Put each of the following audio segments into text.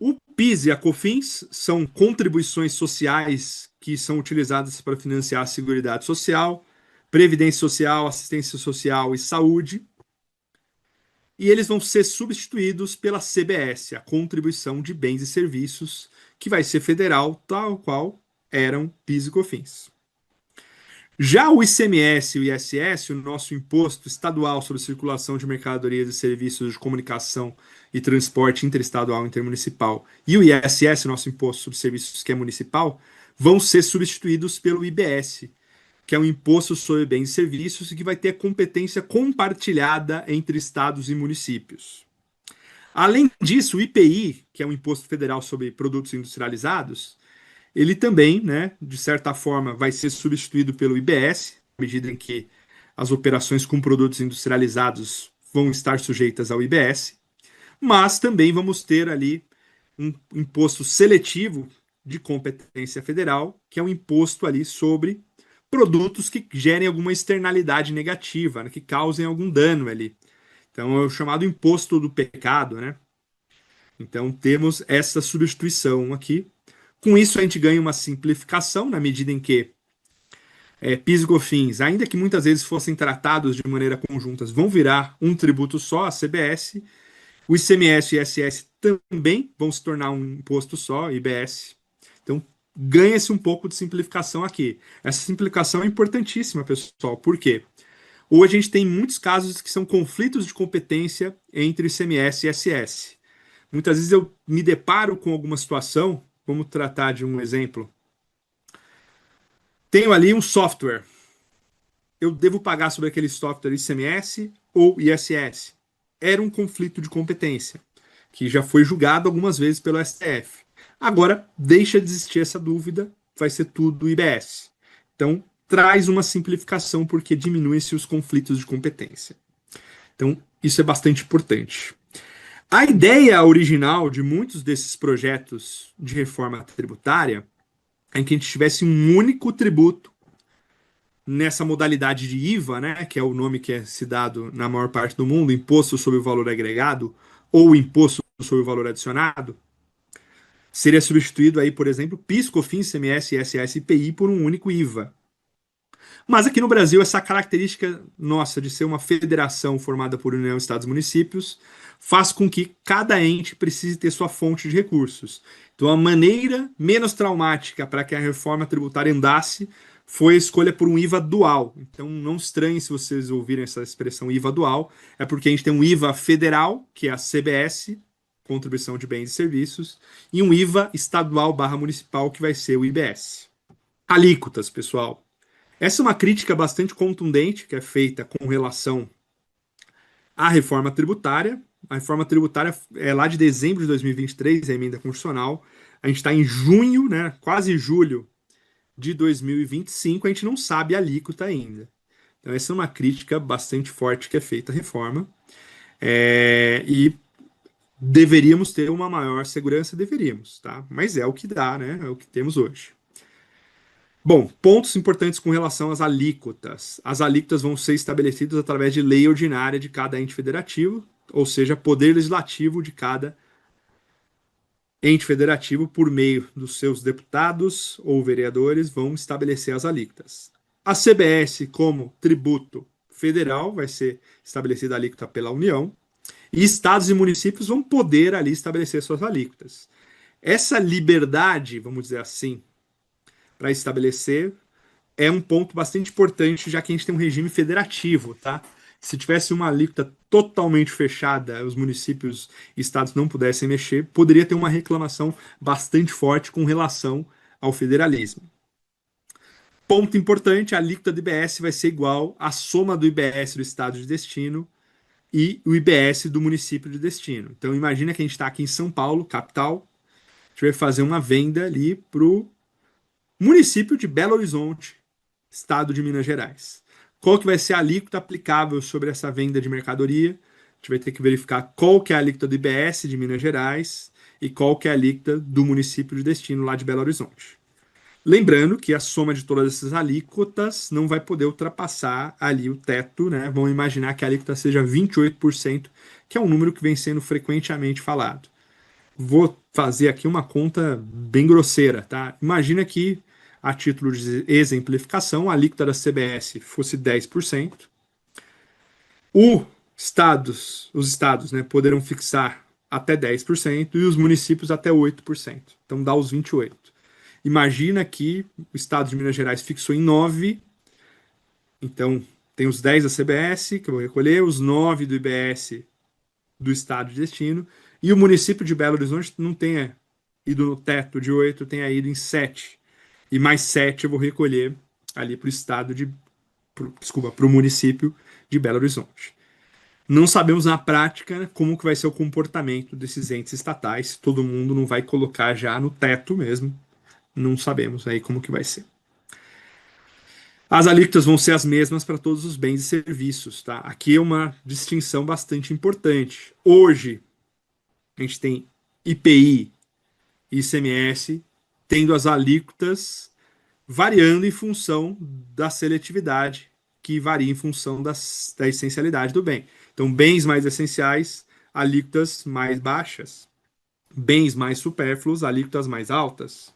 O PIS e a COFINS são contribuições sociais que são utilizadas para financiar a Seguridade Social, Previdência Social, Assistência Social e Saúde. E eles vão ser substituídos pela CBS, a Contribuição de Bens e Serviços, que vai ser federal, tal qual eram PIS e COFINS. Já o ICMS e o ISS, o nosso imposto estadual sobre circulação de mercadorias e serviços de comunicação e transporte interestadual e intermunicipal, e o ISS, o nosso imposto sobre serviços que é municipal, vão ser substituídos pelo IBS, que é um imposto sobre bens e serviços e que vai ter competência compartilhada entre estados e municípios. Além disso, o IPI, que é um imposto federal sobre produtos industrializados, ele também, né, de certa forma, vai ser substituído pelo IBS, à medida em que as operações com produtos industrializados vão estar sujeitas ao IBS, mas também vamos ter ali um imposto seletivo de competência federal, que é um imposto ali sobre produtos que gerem alguma externalidade negativa, né, que causem algum dano ali. Então é o chamado imposto do pecado, né? Então temos essa substituição aqui. Com isso a gente ganha uma simplificação na medida em que PIS e COFINS, ainda que muitas vezes fossem tratados de maneira conjuntas, vão virar um tributo só, a CBS. O ICMS e o ISS também vão se tornar um imposto só, IBS. Então ganha-se um pouco de simplificação aqui. Essa simplificação é importantíssima, pessoal. Por quê? Hoje a gente tem muitos casos que são conflitos de competência entre ICMS e ISS. Muitas vezes eu me deparo com alguma situação, vamos tratar de um exemplo. Tenho ali um software. Eu devo pagar sobre aquele software ICMS ou ISS? Era um conflito de competência, que já foi julgado algumas vezes pelo STF. Agora, deixa de existir essa dúvida, vai ser tudo IBS. Então, traz uma simplificação porque diminui-se os conflitos de competência. Então, isso é bastante importante. A ideia original de muitos desses projetos de reforma tributária é que a gente tivesse um único tributo nessa modalidade de IVA, né, que é o nome que é se dado na maior parte do mundo, Imposto sobre o Valor Agregado ou Imposto sobre o Valor Adicionado, seria substituído aí, por exemplo, PIS, COFINS, ICMS, ISS e IPI por um único IVA. Mas aqui no Brasil, essa característica nossa de ser uma federação formada por União, Estados e Municípios faz com que cada ente precise ter sua fonte de recursos. Então, a maneira menos traumática para que a reforma tributária andasse foi a escolha por um IVA dual. Então, não estranhe se vocês ouvirem essa expressão IVA dual, é porque a gente tem um IVA federal, que é a CBS, Contribuição de Bens e Serviços, e um IVA estadual barra municipal, que vai ser o IBS. Alíquotas, pessoal. Essa é uma crítica bastante contundente que é feita com relação à reforma tributária. A reforma tributária é lá de dezembro de 2023, a emenda constitucional. A gente está em junho, né, quase julho de 2025, a gente não sabe a alíquota ainda. Então, essa é uma crítica bastante forte que é feita à reforma. E deveríamos ter uma maior segurança, deveríamos, tá? Mas é o que dá, né? É o que temos hoje. Bom, pontos importantes com relação às alíquotas. As alíquotas vão ser estabelecidas através de lei ordinária de cada ente federativo, ou seja, poder legislativo de cada ente federativo, por meio dos seus deputados ou vereadores, vão estabelecer as alíquotas. A CBS, como tributo federal, vai ser estabelecida a alíquota pela União, e estados e municípios vão poder ali estabelecer suas alíquotas. Essa liberdade, vamos dizer assim, para estabelecer é um ponto bastante importante, já que a gente tem um regime federativo, tá? Se tivesse uma alíquota totalmente fechada, os municípios e estados não pudessem mexer, poderia ter uma reclamação bastante forte com relação ao federalismo. Ponto importante, a alíquota do IBS vai ser igual à soma do IBS do estado de destino e o IBS do município de destino. Então imagina que a gente está aqui em São Paulo, capital, a gente vai fazer uma venda ali para o município de Belo Horizonte, estado de Minas Gerais. Qual que vai ser a alíquota aplicável sobre essa venda de mercadoria? A gente vai ter que verificar qual que é a alíquota do IBS de Minas Gerais e qual que é a alíquota do município de destino lá de Belo Horizonte. Lembrando que a soma de todas essas alíquotas não vai poder ultrapassar ali o teto, né? Vamos imaginar que a alíquota seja 28%, que é um número que vem sendo frequentemente falado. Vou fazer aqui uma conta bem grosseira, tá? Imagina que, a título de exemplificação, a alíquota da CBS fosse 10%. Os estados, né, poderão fixar até 10% e os municípios até 8%. Então dá os 28%. Imagina que o estado de Minas Gerais fixou em 9%. Então tem os 10 da CBS, que eu vou recolher, os 9 do IBS do estado de destino, e o município de Belo Horizonte não tenha ido no teto de 8, tenha ido em 7. E mais 7 eu vou recolher ali para o estado de. Desculpa, para o município de Belo Horizonte. Não sabemos na prática como que vai ser o comportamento desses entes estatais. Todo mundo não vai colocar já no teto mesmo. Não sabemos aí como que vai ser. As alíquotas vão ser as mesmas para todos os bens e serviços, tá? Aqui é uma distinção bastante importante. Hoje, a gente tem IPI e ICMS tendo as alíquotas variando em função da seletividade, que varia em função da essencialidade do bem. Então, bens mais essenciais, alíquotas mais baixas. Bens mais supérfluos, alíquotas mais altas.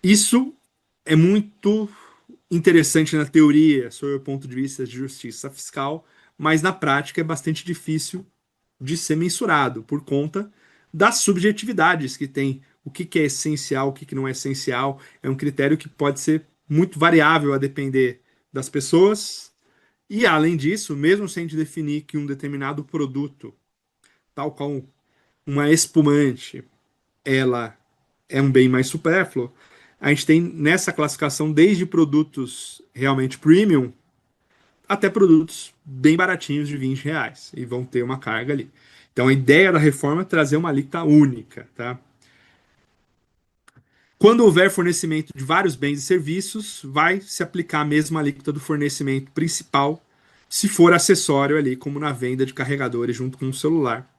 Isso é muito interessante na teoria, sob o ponto de vista de justiça fiscal, mas na prática é bastante difícil de ser mensurado por conta das subjetividades que tem. O que é essencial, o que não é essencial, é um critério que pode ser muito variável a depender das pessoas. E além disso, mesmo sem definir que um determinado produto, tal qual uma espumante, ela é um bem mais supérfluo, a gente tem nessa classificação desde produtos realmente premium até produtos bem baratinhos de R$ 20 e vão ter uma carga ali. Então a ideia da reforma é trazer uma alíquota única, tá? Quando houver fornecimento de vários bens e serviços, vai se aplicar a mesma alíquota do fornecimento principal, se for acessório ali, como na venda de carregadores junto com o celular.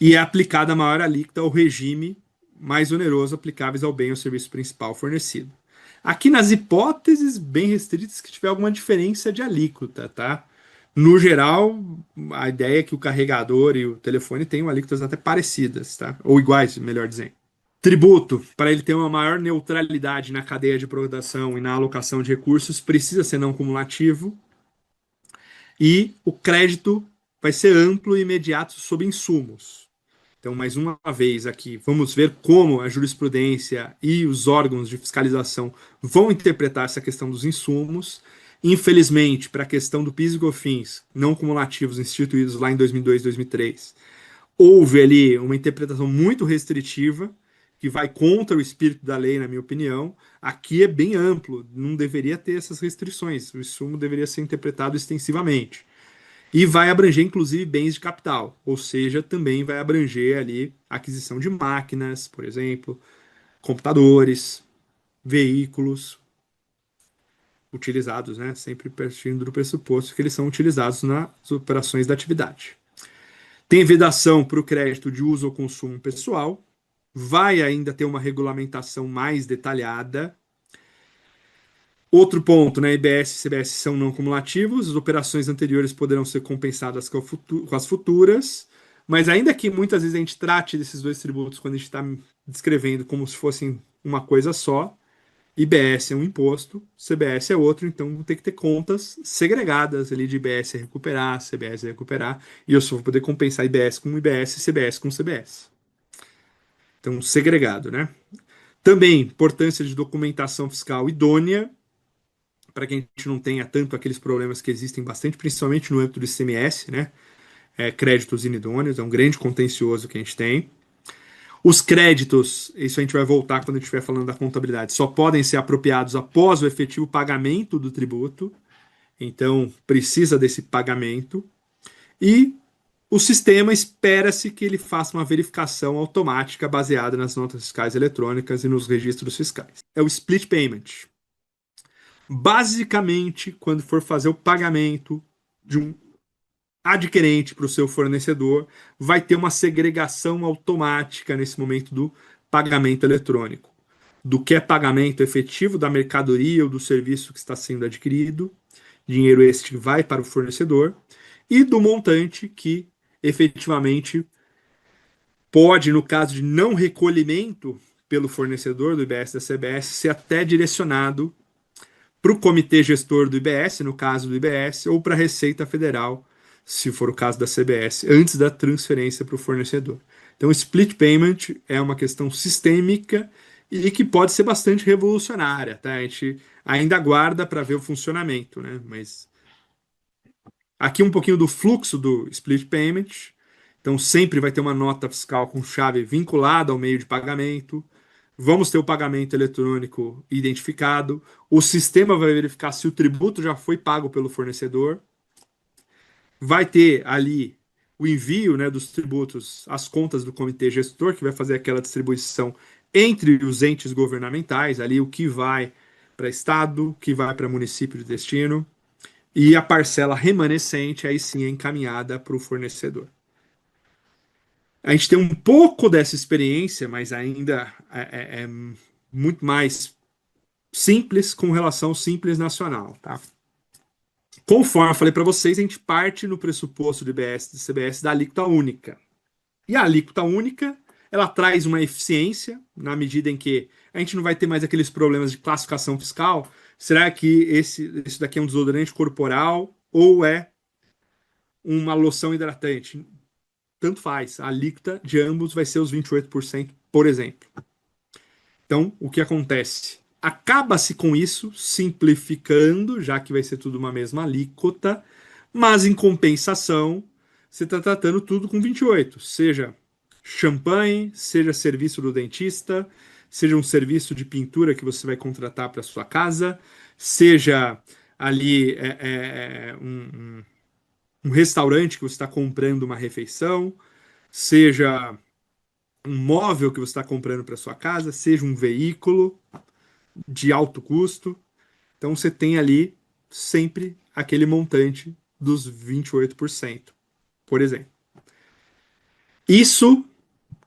E é aplicada a maior alíquota ao regime mais oneroso aplicáveis ao bem ou serviço principal fornecido. Aqui nas hipóteses bem restritas que tiver alguma diferença de alíquota, tá? No geral, a ideia é que o carregador e o telefone tenham alíquotas até parecidas, tá? Ou iguais, melhor dizendo. Tributo, para ele ter uma maior neutralidade na cadeia de produção e na alocação de recursos, precisa ser não cumulativo. E o crédito vai ser amplo e imediato sobre insumos. Então, mais uma vez aqui, vamos ver como a jurisprudência e os órgãos de fiscalização vão interpretar essa questão dos insumos. Infelizmente, para a questão do PIS e COFINS não cumulativos instituídos lá em 2002, 2003, houve ali uma interpretação muito restritiva que vai contra o espírito da lei, na minha opinião. Aqui é bem amplo, não deveria ter essas restrições. O insumo deveria ser interpretado extensivamente. E vai abranger, inclusive, bens de capital, ou seja, também vai abranger ali a aquisição de máquinas, por exemplo, computadores, veículos utilizados, né? Sempre partindo do pressuposto que eles são utilizados nas operações da atividade. Tem vedação para o crédito de uso ou consumo pessoal, vai ainda ter uma regulamentação mais detalhada. Outro ponto, né? IBS e CBS são não cumulativos, as operações anteriores poderão ser compensadas com as futuras, mas ainda que muitas vezes a gente trate desses dois tributos quando a gente está descrevendo como se fossem uma coisa só, IBS é um imposto, CBS é outro, então vou ter que ter contas segregadas ali de IBS a recuperar, CBS a recuperar, e eu só vou poder compensar IBS com IBS e CBS com CBS. Então, segregado, né? Também, importância de documentação fiscal idônea, para que a gente não tenha tanto aqueles problemas que existem bastante, principalmente no âmbito do ICMS, né? Créditos inidôneos, é um grande contencioso que a gente tem. Os créditos, isso a gente vai voltar quando a gente estiver falando da contabilidade, só podem ser apropriados após o efetivo pagamento do tributo, então precisa desse pagamento. E o sistema espera-se que ele faça uma verificação automática baseada nas notas fiscais eletrônicas e nos registros fiscais. É o split payment. Basicamente, quando for fazer o pagamento de um adquirente para o seu fornecedor, vai ter uma segregação automática nesse momento do pagamento eletrônico. Do que é pagamento efetivo da mercadoria ou do serviço que está sendo adquirido, dinheiro este que vai para o fornecedor, e do montante que efetivamente pode, no caso de não recolhimento pelo fornecedor do IBS da CBS, ser até direcionado para o comitê gestor do IBS, no caso do IBS, ou para a Receita Federal, se for o caso da CBS, antes da transferência para o fornecedor. Então, o split payment é uma questão sistêmica e que pode ser bastante revolucionária, tá? A gente ainda aguarda para ver o funcionamento, né? Mas aqui um pouquinho do fluxo do split payment. Então, sempre vai ter uma nota fiscal com chave vinculada ao meio de pagamento. Vamos ter o pagamento eletrônico identificado. O sistema vai verificar se o tributo já foi pago pelo fornecedor. Vai ter ali o envio, né, dos tributos às contas do comitê gestor, que vai fazer aquela distribuição entre os entes governamentais, ali o que vai para estado, o que vai para município de destino, e a parcela remanescente aí sim é encaminhada para o fornecedor. A gente tem um pouco dessa experiência, mas ainda é muito mais simples com relação ao Simples Nacional, tá? Conforme eu falei para vocês, a gente parte no pressuposto de IBS e CBS da alíquota única. E a alíquota única, ela traz uma eficiência na medida em que a gente não vai ter mais aqueles problemas de classificação fiscal. Será que esse daqui é um desodorante corporal ou é uma loção hidratante? Tanto faz. A alíquota de ambos vai ser os 28%, por exemplo. Então, o que acontece? Acaba-se com isso, simplificando, já que vai ser tudo uma mesma alíquota, mas em compensação, você está tratando tudo com 28, seja champanhe, seja serviço do dentista, seja um serviço de pintura que você vai contratar para sua casa, seja ali um restaurante que você está comprando uma refeição, seja um móvel que você está comprando para sua casa, seja um veículo de alto custo. Então você tem ali sempre aquele montante dos 28%, por exemplo. Isso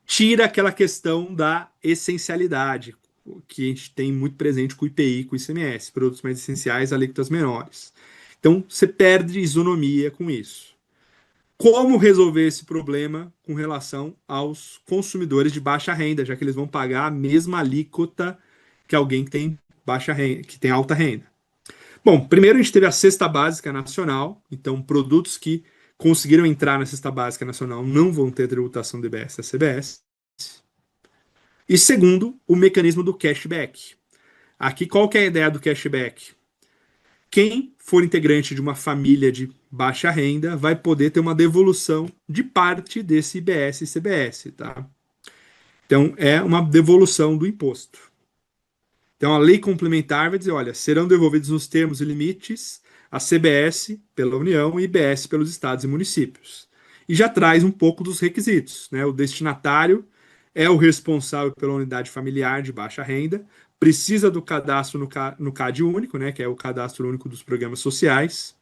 tira aquela questão da essencialidade, que a gente tem muito presente com o IPI, com o ICMS, produtos mais essenciais, alíquotas menores. Então você perde isonomia com isso. Como resolver esse problema com relação aos consumidores de baixa renda, já que eles vão pagar a mesma alíquota que alguém que tem baixa renda, que tem alta renda? Bom, primeiro a gente teve a cesta básica nacional, então produtos que conseguiram entrar na cesta básica nacional não vão ter tributação do IBS da CBS. E segundo, o mecanismo do cashback. Aqui qual que é a ideia do cashback? Quem for integrante de uma família de baixa renda vai poder ter uma devolução de parte desse IBS e CBS, tá? Então é uma devolução do imposto. Então, a lei complementar vai dizer, olha, serão devolvidos nos termos e limites a CBS pela União e IBS pelos estados e municípios. E já traz um pouco dos requisitos, né? O destinatário é o responsável pela unidade familiar de baixa renda, precisa do cadastro no CAD único, né? Que é o cadastro único dos programas sociais,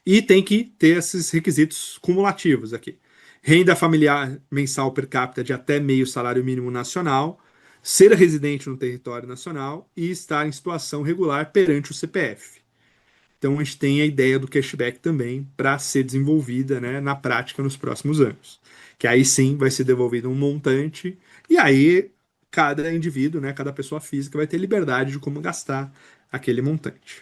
e tem que ter esses requisitos cumulativos aqui. Renda familiar mensal per capita de até meio salário mínimo nacional, ser residente no território nacional e estar em situação regular perante o CPF. Então a gente tem a ideia do cashback também para ser desenvolvida, né, na prática nos próximos anos. Que aí sim vai ser devolvido um montante e aí cada indivíduo, né, cada pessoa física vai ter liberdade de como gastar aquele montante.